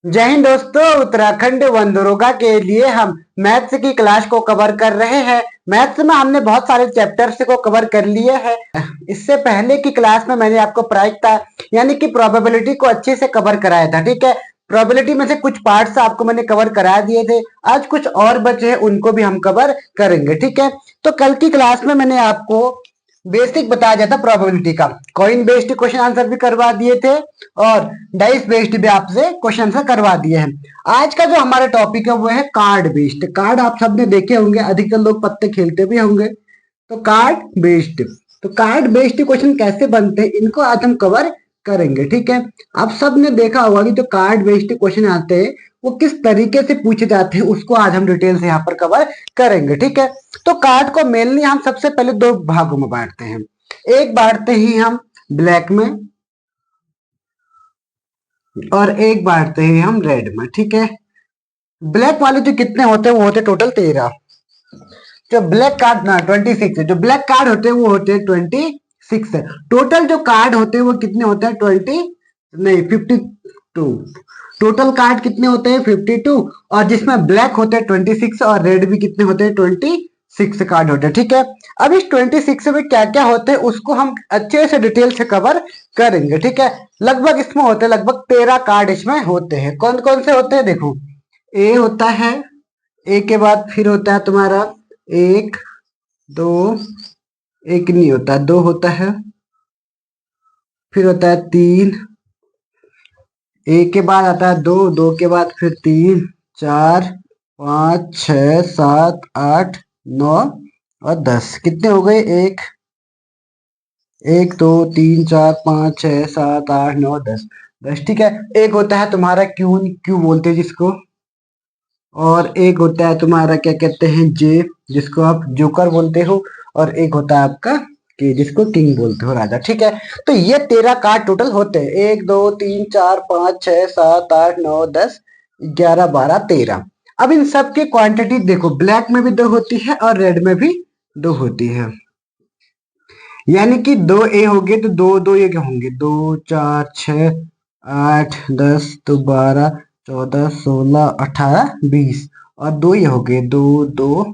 जय हिंद दोस्तों। उत्तराखंड वन दरोगा के लिए हम मैथ्स की क्लास को कवर कर रहे हैं। मैथ्स में हमने बहुत सारे चैप्टर्स को कवर कर लिए हैं। इससे पहले की क्लास में मैंने आपको प्रायिकता यानी कि प्रोबेबिलिटी को अच्छे से कवर कराया था। ठीक है, प्रोबेबिलिटी में से कुछ पार्ट्स आपको मैंने कवर करा दिए थे। आज कुछ और बचे हैं, उनको भी हम कवर करेंगे। ठीक है, तो कल की क्लास में मैंने आपको बेसिक बताया जाता प्रोबेबिलिटी का, कॉइन बेस्ड क्वेश्चन आंसर भी करवा दिए थे और डाइस बेस्ड भी आपसे क्वेश्चन आंसर करवा दिए हैं। आज का जो हमारा टॉपिक है वो है कार्ड बेस्ड। कार्ड आप सबने देखे होंगे, अधिकतर लोग पत्ते खेलते भी होंगे। तो कार्ड बेस्ड, तो कार्ड बेस्ड क्वेश्चन कैसे बनते हैं इनको आज हम कवर करेंगे। ठीक है, आप सब ने देखा होगा कि जो कार्ड बेस्ड क्वेश्चन आते हैं वो किस तरीके से पूछे जाते हैं, उसको आज हम डिटेल से यहाँ पर कवर करेंगे। ठीक है, तो कार्ड को मेनली हम सबसे पहले दो भागों में बांटते हैं। एक बांटते ही हम ब्लैक में और एक बांटते हैं हम रेड में। ठीक है, ब्लैक वाले जो कितने होते हैं वो होते टोटल 13। जो ब्लैक कार्ड ना 26 है, जो ब्लैक कार्ड होते हैं वो होते हैं 26 है। टोटल जो कार्ड होते हैं वो कितने होते हैं 52। टोटल कार्ड कितने होते हैं 52, और जिसमें ब्लैक होते हैं 26 और रेड भी कितने होते हैं 26 कार्ड होते हैं। ठीक है, अब इस 26 में क्या क्या होते हैं उसको हम अच्छे से डिटेल से कवर करेंगे। ठीक है, लगभग इसमें होते हैं लगभग 13 कार्ड इसमें होते हैं। कौन कौन से होते हैं देखो, ए होता है, ए के बाद फिर होता है तुम्हारा 1 2, एक नहीं होता, 2 होता है, फिर होता है 3, एक के बाद आता है 2, 2 के बाद फिर 3 4 5 6 7 8 9 और 10। कितने हो गए, 1 2 3 4 5 6 7 8 9 10। ठीक है, एक होता है तुम्हारा क्यू, क्यू बोलते हैं जिसको, और एक होता है तुम्हारा क्या कहते हैं जे, जिसको आप जोकर बोलते हो, और एक होता है आपका कि जिसको किंग बोलते हो, राजा। ठीक है, तो ये 13 कार्ड टोटल होते हैं, 1 2 3 4 5 6 7 8 9 10 11 12 13। अब इन सब की क्वांटिटी देखो, ब्लैक में भी 2 होती है और रेड में भी 2 होती है, यानी कि 2 ए हो गए तो 2 2 ये क्या होंगे, 2 4 6 8 10 तो 12 14 16 18 20, और 2 ये हो गए 2 2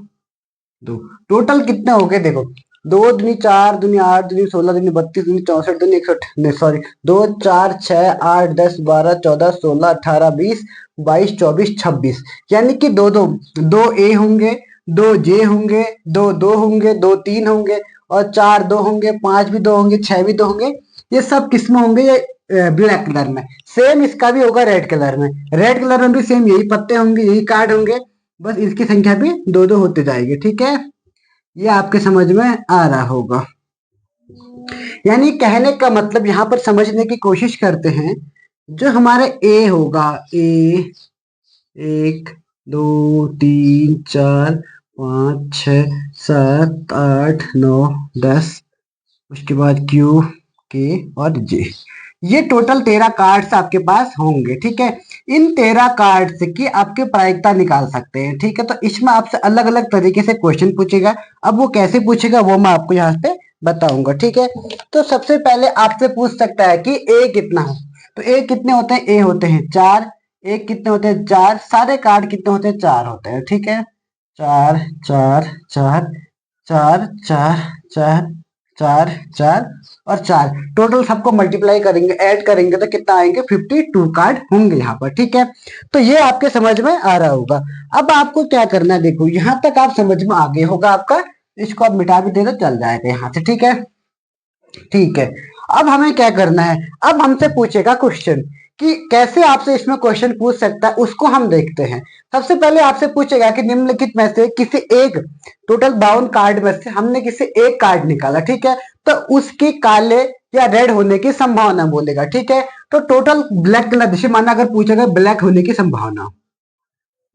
2। टोटल कितने हो गए देखो, 2 दूनी 4 दूनी 8 दूनी 16 दूनी 32 दूनी 64 दूनी 61, नहीं सॉरी, 2 4 6 8 10 12 14 16 18 20 22 24 26, यानी कि 2 2 2 ए होंगे, 2 जे होंगे, 2 2 होंगे, 2 3 होंगे, और 4 2 होंगे, 5 भी 2 होंगे, 6 भी 2 होंगे। ये सब किसमें होंगे, ये ब्लैक कलर में। सेम इसका भी होगा रेड कलर में, रेड कलर में भी सेम यही पत्ते होंगे, यही कार्ड होंगे, बस इसकी संख्या भी 2 2 होते जाएगी। ठीक है, ये आपके समझ में आ रहा होगा। यानी कहने का मतलब यहाँ पर समझने की कोशिश करते हैं, जो हमारे ए होगा, ए 1 2 3 4 5 6 7 8 9 10, उसके बाद क्यू के और जे, ये टोटल 13 कार्ड्स आपके पास होंगे। ठीक है, इन 13 कार्ड्स की आपके प्रायिकता निकाल सकते हैं। ठीक है, तो इसमें आपसे अलग अलग तरीके से क्वेश्चन पूछेगा। अब वो कैसे पूछेगा वो मैं आपको यहाँ पे बताऊंगा। ठीक है, तो सबसे पहले आपसे पूछ सकता है कि ए कितना हो, तो ए कितने होते हैं, ए होते हैं 4, ए कितने होते हैं 4, सारे कार्ड कितने होते हैं 4 होते हैं। ठीक है, 4 4 4 4 4 4 4 4 और 4, टोटल सबको मल्टीप्लाई करेंगे, ऐड करेंगे तो कितना आएंगे, 52 कार्ड होंगे यहाँ पर। ठीक है, तो ये आपके समझ में आ रहा होगा। अब आपको क्या करना है देखो, यहाँ तक आप समझ में आ गए होगा आपका, इसको आप मिटा भी दे तो चल जाएगा यहाँ से। ठीक है, ठीक है, अब हमें क्या करना है, अब हमसे पूछेगा क्वेश्चन कि कैसे आपसे इसमें क्वेश्चन पूछ सकता है, उसको हम देखते हैं। सबसे पहले आपसे पूछेगा कि निम्नलिखित में से किसी एक, टोटल 52 कार्ड में से हमने किसी एक कार्ड निकाला। ठीक है, तो उसकी काले या रेड होने की संभावना बोलेगा। ठीक है, तो टोटल ब्लैक कलर, जैसे माना अगर पूछेगा ब्लैक होने की संभावना,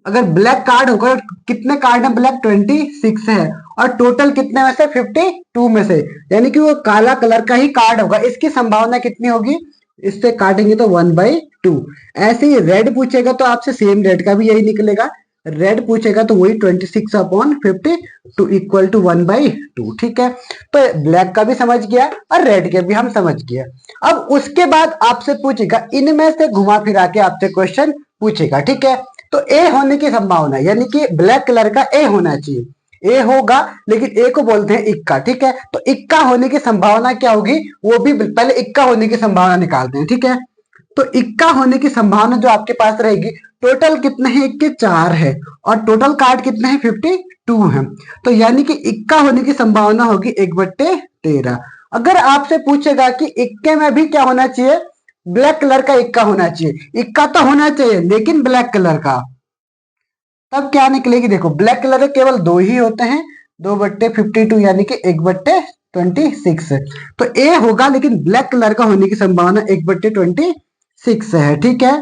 अगर ब्लैक कार्ड होगा, कितने कार्ड है ब्लैक 26 है, और टोटल कितने में से 52 में से, यानी कि वो काला कलर का ही कार्ड होगा, इसकी संभावना कितनी होगी, इससे काटेंगे तो 1/2। ऐसे ही रेड पूछेगा तो आपसे सेम रेड का भी यही निकलेगा, रेड पूछेगा तो वही 26/52 इक्वल टू 1/2। ठीक है, तो ब्लैक का भी समझ गया और रेड के भी हम समझ गया। अब उसके बाद आपसे पूछेगा, इनमें से घुमा फिरा के आपसे क्वेश्चन पूछेगा, ठीक है। तो ए होने की संभावना यानी कि ब्लैक कलर का ए होना चाहिए, ए होगा, लेकिन ए को बोलते हैं इक्का, ठीक है। तो इक्का होने की संभावना क्या होगी, वो भी पहले इक्का होने की संभावना निकालते हैं, ठीक है। तो इक्का होने की संभावना जो आपके पास रहेगी, टोटल कितने हैं, इक्के 4 है और टोटल कार्ड कितने हैं, 52 है। तो यानी कि इक्का होने की संभावना होगी 1/13। अगर आपसे पूछेगा कि इक्के में भी क्या होना चाहिए, ब्लैक कलर का इक्का होना चाहिए, इक्का तो होना चाहिए लेकिन ब्लैक कलर का, तब क्या निकलेगी, देखो ब्लैक कलर के केवल 2 ही होते हैं, 2/52 यानी कि 1/26। तो ए होगा लेकिन ब्लैक कलर का होने की संभावना 1/26 है, ठीक है।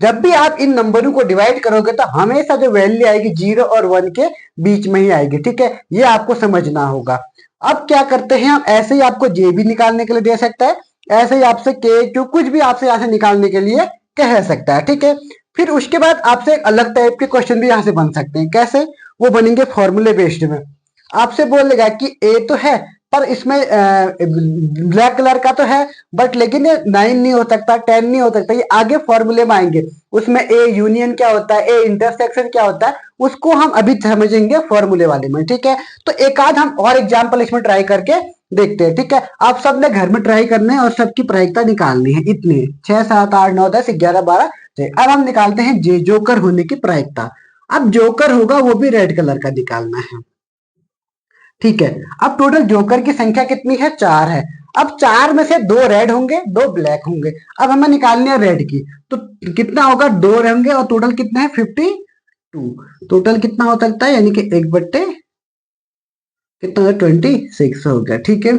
जब भी आप इन नंबरों को डिवाइड करोगे तो हमेशा जो वैल्यू आएगी 0 और 1 के बीच में ही आएगी, ठीक है। ये आपको समझना होगा। अब क्या करते हैं हम, ऐसे ही आपको जे भी निकालने के लिए दे सकता है, ऐसे ही आपसे के क्यू कुछ भी आपसे यहाँ से निकालने के लिए कह सकता है, ठीक है। फिर उसके बाद आपसे एक अलग टाइप के क्वेश्चन भी यहाँ से बन सकते हैं, कैसे, वो बनेंगे फॉर्मूले बेस्ड में। आपसे बोलेगा कि ए तो है पर इसमें ब्लैक कलर का तो है, बट लेकिन ये 9 नहीं हो सकता, 10 नहीं हो सकता, ये आगे फॉर्मूले में आएंगे, उसमें ए यूनियन क्या होता है, ए इंटरसेक्शन क्या होता है, उसको हम अभी समझेंगे फॉर्मूले वाले में, ठीक है। तो एक आध हम और एग्जाम्पल इसमें ट्राई करके देखते हैं, ठीक है। आप सबने घर में ट्राई करना है और सबकी प्रायिकता निकालनी है, इतनी 6 7 8 9 10 11 12। अब हम निकालते हैं जे जोकर होने की प्रायिकता। अब जोकर होगा वो भी रेड कलर का निकालना है, ठीक है। अब टोटल जोकर की संख्या कितनी है, 4 है। अब 4 में से 2 रेड होंगे 2 ब्लैक होंगे। अब हमें निकालनी है रेड की, तो कितना होगा, 2 रहेंगे और टोटल कितना है 52। टोटल कितना हो सकता है, यानी कि 1/, कितना होगा 26 हो गया, ठीक है।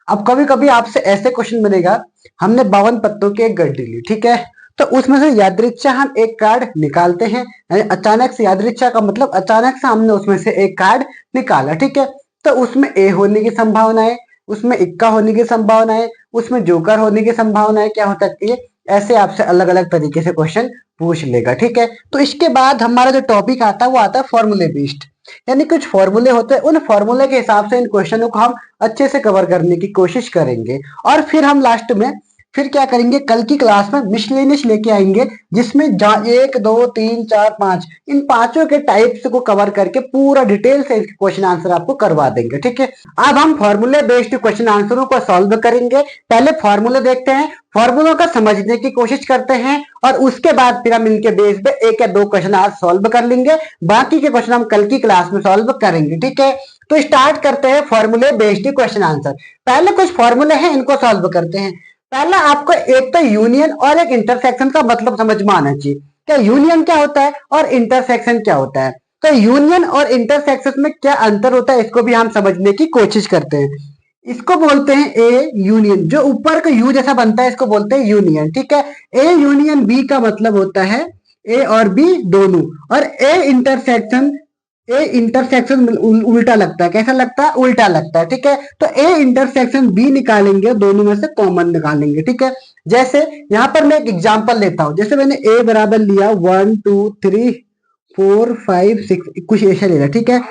अब कभी कभी आपसे ऐसे क्वेश्चन बनेगा, हमने 52 पत्तों की एक गड्डी ली, ठीक है। तो उसमें से यादृच्छा हम एक कार्ड निकालते हैं, अचानक से, यादृच्छा का मतलब अचानक से हमने उसमें से एक कार्ड निकाला, ठीक है। तो उसमें ए होने की संभावना है, उसमें इक्का होने की संभावना है, उसमें जोकर होने की संभावना है, क्या हो सकती है, ऐसे आपसे अलग अलग तरीके से क्वेश्चन पूछ लेगा, ठीक है। तो इसके बाद हमारा जो टॉपिक आता है वो आता है फॉर्मूले बेस्ड, यानी कुछ फॉर्मूले होते हैं, उन फॉर्मूले के हिसाब से इन क्वेश्चनों को हम अच्छे से कवर करने की कोशिश करेंगे। और फिर हम लास्ट में फिर क्या करेंगे, कल की क्लास में मिसलेनियस लेके आएंगे, जिसमें 1 2 3 4 5 इन पांचों के टाइप्स को कवर करके पूरा डिटेल से क्वेश्चन आंसर आपको करवा देंगे, ठीक है। अब हम फॉर्मूले बेस्ड क्वेश्चन आंसरों को सॉल्व करेंगे। पहले फॉर्मूले देखते हैं, फॉर्मूलों का समझने की कोशिश करते हैं, और उसके बाद फिर हम इनके बेस पे 1 या 2 क्वेश्चन आज सॉल्व कर लेंगे, बाकी के क्वेश्चन हम कल की क्लास में सॉल्व करेंगे, ठीक है। तो स्टार्ट करते हैं फॉर्मूले बेस्ड क्वेश्चन आंसर। पहले कुछ फॉर्मूले हैं, इनको सॉल्व करते हैं। पहला आपको एक तो यूनियन और एक इंटरसेक्शन का मतलब समझ में आना चाहिए, क्या यूनियन क्या होता है और इंटरसेक्शन क्या होता है। तो यूनियन और इंटरसेक्शन में क्या अंतर होता है, इसको भी हम समझने की कोशिश करते हैं। इसको बोलते हैं ए यूनियन, जो ऊपर का यू जैसा बनता है इसको बोलते हैं यूनियन, ठीक है। ए यूनियन बी का मतलब होता है ए और बी दोनों, और ए इंटरसेक्शन उल्टा लगता है, कैसा लगता है, उल्टा लगता है, ठीक है। तो ए इंटरसेक्शन बी निकालेंगे, दोनों में से कॉमन निकालेंगे, ठीक है। जैसे यहां पर मैं एक एग्जांपल लेता हूं, जैसे मैंने ए बराबर लिया 1 2 3 4 5 6 कुछ ऐसा ले लिया, ठीक है।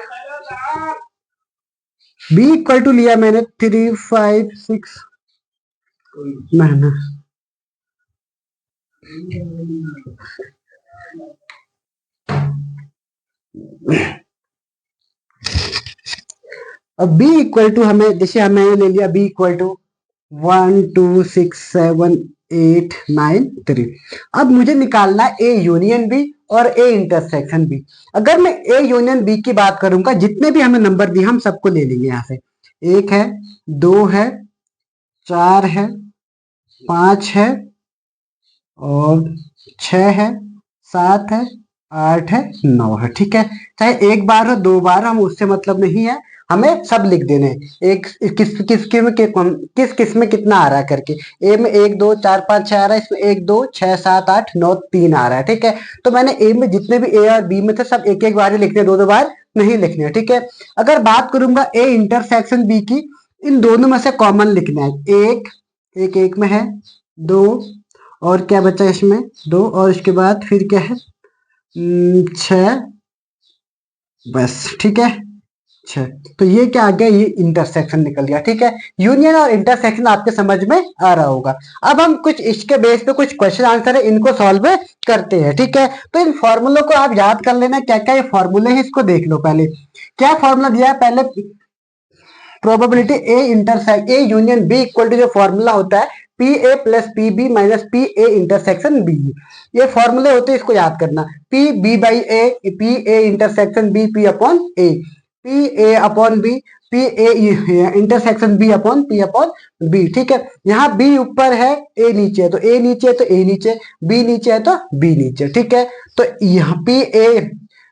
बी इक्वल टू लिया मैंने 3 5 6 ना अब बी इक्वल टू हमें, जैसे हमें ले लिया बी इक्वल टू 1 2 6 7 8 9 3। अब मुझे निकालना है ए यूनियन बी और ए इंटरसेक्शन बी। अगर मैं ए यूनियन बी की बात करूंगा, जितने भी हमें नंबर दिए हम सबको ले लेंगे यहाँ से, 1 है 2 है 4 है 5 है और 6 है 7 है 8 है 9 है, ठीक है। चाहे एक बार हो 2 बार, हम उससे मतलब नहीं है, हमें सब लिख देने हैं, एक किस किस में कितना आ रहा है करके। ए में 1 2 4 5 6 आ रहा है, इसमें 1 2 6 7 8 9 3 आ रहा है, ठीक है। तो मैंने ए में जितने भी ए और बी में थे सब एक एक बार ही लिखने, 2 2 बार नहीं लिखने, ठीक है। अगर बात करूंगा ए इंटरसेक्शन बी की, इन दोनों में से कॉमन लिखना है, एक में है 2, और क्या बचा इसमें 2, और इसके बाद फिर क्या है 6, बस, ठीक है। अच्छा, तो ये क्या आ गया, ये इंटरसेक्शन निकल गया। ठीक है, यूनियन और इंटरसेक्शन आपके समझ में आ रहा होगा। अब हम कुछ इसके बेस पे कुछ क्वेश्चन आंसर है इनको सॉल्व करते हैं। ठीक है, तो इन फॉर्मूलों को आप याद कर लेना, क्या क्या ये फॉर्मूले हैं इसको देख लो। पहले क्या फॉर्मूला दिया है, पहले probability A intersect A union B equal to जो फॉर्मूला होता है P A plus P B minus P A intersection B, ये फॉर्मूले होते हैं, इसको याद करना। P B by A, P A intersection B, P upon A, P A upon B, P A intersection B upon P upon B. ठीक है, यहाँ बी ऊपर है, ए नीचे है, तो ए नीचे है तो ए नीचे, बी नीचे है तो बी नीचे। ठीक है, तो यहाँ पी ए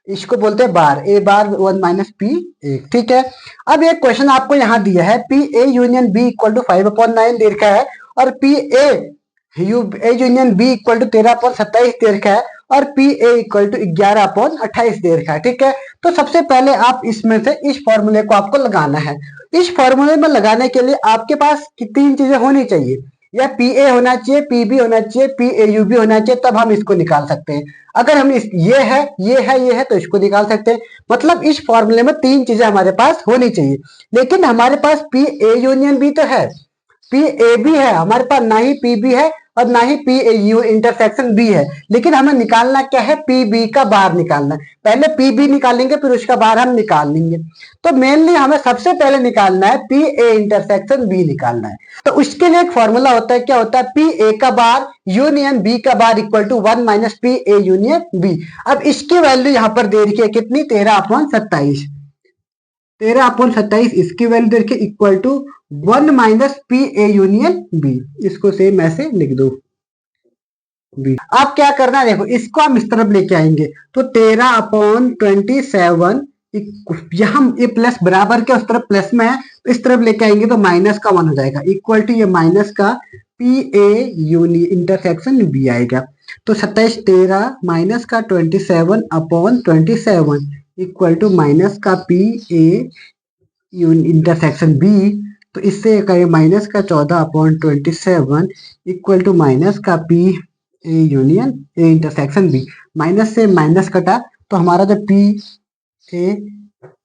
इसको बोलते हैं bar, A bar one minus P A. ठीक है, अब एक क्वेश्चन आपको यहाँ दिया है, P A union B equal to 5/9 दे रखा है, और P A union B equal to 13/27 दे रखा है, और पी ए इक्वल टू 11/28 दे रखा है। ठीक है, तो सबसे पहले आप इसमें से इस फॉर्मूले को आपको लगाना है। इस फॉर्मूले में लगाने के लिए आपके पास तीन चीजें होनी चाहिए, या पी ए होना चाहिए, पी बी होना चाहिए, पी ए यू बी होना चाहिए, तब हम इसको निकाल सकते हैं। अगर हम इस ये है ये है ये है तो इसको निकाल सकते हैं। मतलब इस फॉर्मूले में तीन चीजें हमारे पास होनी चाहिए, लेकिन हमारे पास पी ए यूनियन बी तो है, पी ए बी है हमारे पास, ना ही पी बी है और ना ही p a u intersection b है, लेकिन हमें निकालना क्या है, पी बी का बार निकालना है। पहले पी बी निकालेंगे फिर उसका बार हम निकाल लेंगे। तो मेनली हमें सबसे पहले निकालना है पी ए इंटरसेक्शन बी निकालना है। तो उसके लिए एक फॉर्मूला होता है, क्या होता है, पी ए का बार यूनियन बी का bar equal to 1 minus P A union b. अब इसकी वैल्यू यहाँ पर दे रखी है कितनी, 13/27, 13/27 इसकी वैल्यू दे रखी है equal to 1 minus P A union B. इसको सेम ऐसे लिख दो बी। अब क्या करना है, देखो इसको हम इस तरफ लेके आएंगे, तो 13/27 यहाँ ये प्लस बराबर के उस तरफ प्लस में है, तो इस तरफ लेके आएंगे तो माइनस का 1 हो जाएगा, इक्वल टू ये माइनस का पी ए यूनि इंटरसेक्शन बी आएगा। तो 27 13 माइनस का 27/27 इक्वल टू माइनस का पी ए इंटरसेक्शन बी। तो इससे करें माइनस का 14/27 इक्वल टू माइनस का P A union A intersection B. Minus से माइनस कटा तो हमारा जो पी ए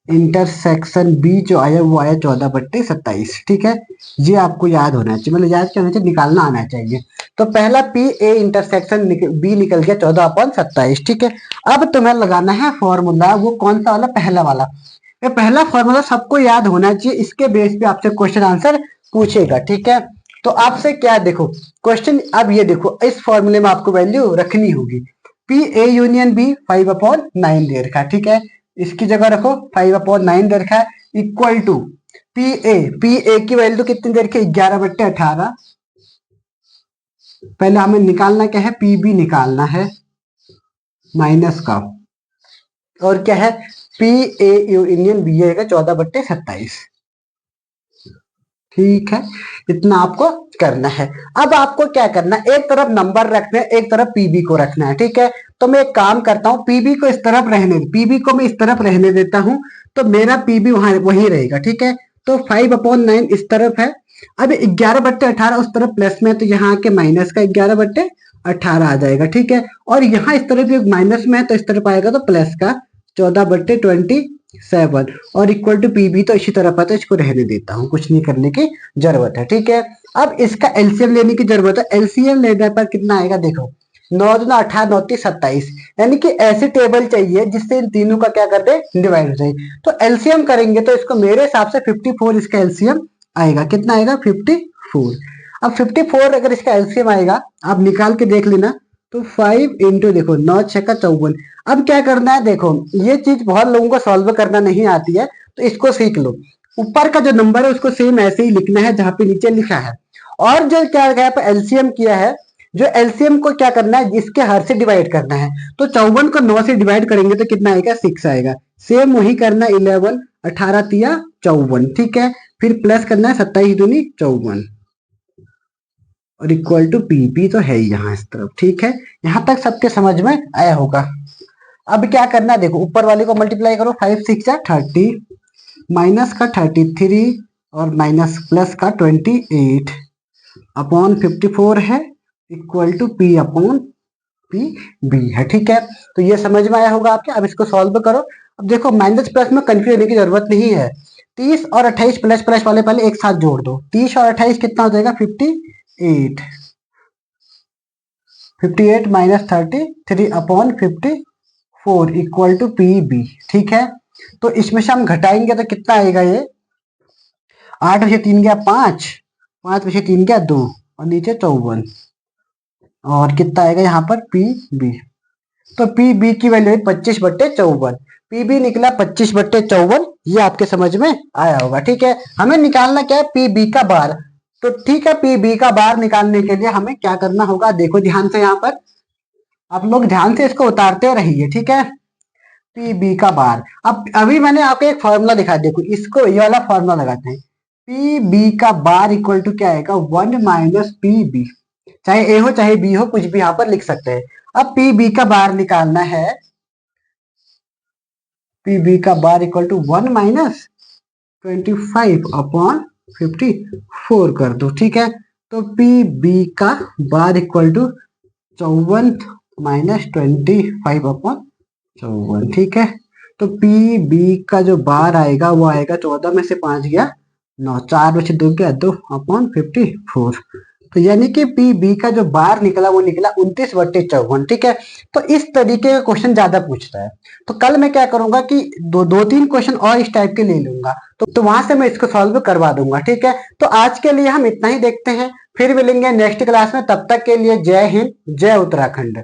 इंटरसेक्शन बी जो आया वो आया 14/27। ठीक है, ये आपको याद होना चाहिए, मतलब याद क्या होना चाहिए, निकालना आना चाहिए। तो पहला पी ए इंटरसेक्शन बी निकल गया 14/27। ठीक है, अब तुम्हें लगाना है फॉर्मूला, वो कौन सा वाला, पहला वाला। ये पहला फॉर्मूला सबको याद होना चाहिए, इसके बेस पे आपसे क्वेश्चन आंसर पूछेगा। ठीक है, तो आपसे क्या देखो क्वेश्चन, अब ये देखो इस फॉर्मूले में आपको वैल्यू रखनी होगी, पी ए यूनियन बी 5/9 दे रखा है। ठीक है, इसकी जगह रखो 5/9 दे रखा है, इक्वल टू पी ए की वैल्यू कितनी दे रखी है, 11/18। पहले हमें निकालना क्या है, पी बी निकालना है माइनस का, और क्या है, पी ए यूनियन बी आएगा 14/27। ठीक है, इतना आपको करना है। अब आपको क्या करना है, एक तरफ नंबर रखना है, एक तरफ पीबी को रखना है। ठीक है, तो मैं एक काम करता हूं, पीबी को इस तरफ रहने, पीबी को मैं इस तरफ रहने देता हूं, तो मेरा पीबी वहां वही रहेगा। ठीक है, तो 5/9 इस तरफ है, अब 11/18 उस तरफ प्लस में, तो यहाँ के माइनस का 11/18 आ जाएगा। ठीक है, और यहाँ इस तरफ भी माइनस में है तो इस तरफ आएगा तो प्लस का 14/27, और इक्वल टू पी भी तो इसी तरफ है, तो इसको रहने देता हूँ, कुछ नहीं करने की जरूरत है। ठीक है, अब इसका एलसीएम लेने की जरूरत है। एलसीएम लेने पर कितना आएगा, देखो 9 दूना 18, 9 3 27, यानी कि ऐसी टेबल चाहिए जिससे इन तीनों का क्या करते हैं, डिवाइड हो जाए। तो एलसीएम करेंगे तो इसको मेरे हिसाब से 54 इसका एलसीएम आएगा। कितना आएगा, 54। अब 54 अगर इसका एलसीएम आएगा, आप निकाल के देख लेना, तो 5 इंटू देखो 9 6 का 54। अब क्या करना है, देखो ये चीज बहुत लोगों को सॉल्व करना नहीं आती है, तो इसको सीख लो। ऊपर का जो नंबर है उसको सेम ऐसे ही लिखना है जहां पे नीचे लिखा है, और जो क्या एलसीएम किया है, जो एलसीएम को क्या करना है, इसके हर से डिवाइड करना है। तो 54 को 9 से डिवाइड करेंगे तो कितना आएगा, 6 आएगा। सेम वही करना है, 11 18 तिया 54। ठीक है, फिर प्लस करना है 27 दूनी 54, और इक्वल टू पी तो है यहाँ इस तरफ। ठीक है, यहां तक सबके समझ में आया होगा। अब क्या करना है, देखो ऊपर वाले को मल्टीप्लाई करो, 5 6 30, माइनस का 33 और माइनस प्लस का 28 अपॉन 54 है, equal to P upon P B है। ठीक है, तो ये समझ में आया होगा आपके। अब इसको सॉल्व करो। अब देखो माइनस प्लस में कंफ्यूज होने की जरूरत नहीं है। 30 और 28 प्लस प्लस वाले पहले एक साथ जोड़ दो। 30 और 28 कितना हो जाएगा? 58। 58 minus 33 upon 54 equal to P B. ठीक है, तो इसमें से हम घटाएंगे तो कितना आएगा? ये 8 में से 3 गया 5, 5 में से 3 गया 2 और नीचे 54 और कितना आएगा यहाँ पर? P B. तो पी बी की वैल्यू 25/54। पी बी निकला 25/54। ये आपके समझ में आया होगा। ठीक है, हमें निकालना क्या है? पी बी का बार। तो ठीक है, पी बी का बार निकालने के लिए हमें क्या करना होगा? देखो ध्यान से, यहाँ पर आप लोग ध्यान से इसको उतारते रहिए। ठीक है, पी बी का बार। अब अभी मैंने आपको एक फॉर्मूला दिखाया, देखो इसको ये वाला फॉर्मूला लगाते हैं। पी बी का बार इक्वल टू क्या आएगा? 1 माइनस पी बी। चाहे ए हो चाहे बी हो, कुछ भी यहाँ पर लिख सकते हैं। अब पी बी का बार निकालना है। पी बी का bar equal to 1 minus 25 upon 54 कर दो। ठीक है, तो पी बी का bar equal to 54 minus 25 upon 54। ठीक है, तो पी बी का जो बार आएगा वो आएगा 14 में से 5 गया 9, 4 में से 2 गया 2 अपॉन 54। तो यानी कि पी बी का जो बार निकला वो निकला 29/54। ठीक है, तो इस तरीके का क्वेश्चन ज्यादा पूछता है। तो कल मैं क्या करूंगा कि दो तीन क्वेश्चन और इस टाइप के ले लूंगा, तो वहां से मैं इसको सॉल्व करवा दूंगा। ठीक है, तो आज के लिए हम इतना ही देखते हैं, फिर मिलेंगे नेक्स्ट क्लास में। तब तक के लिए जय हिंद, जय उत्तराखंड।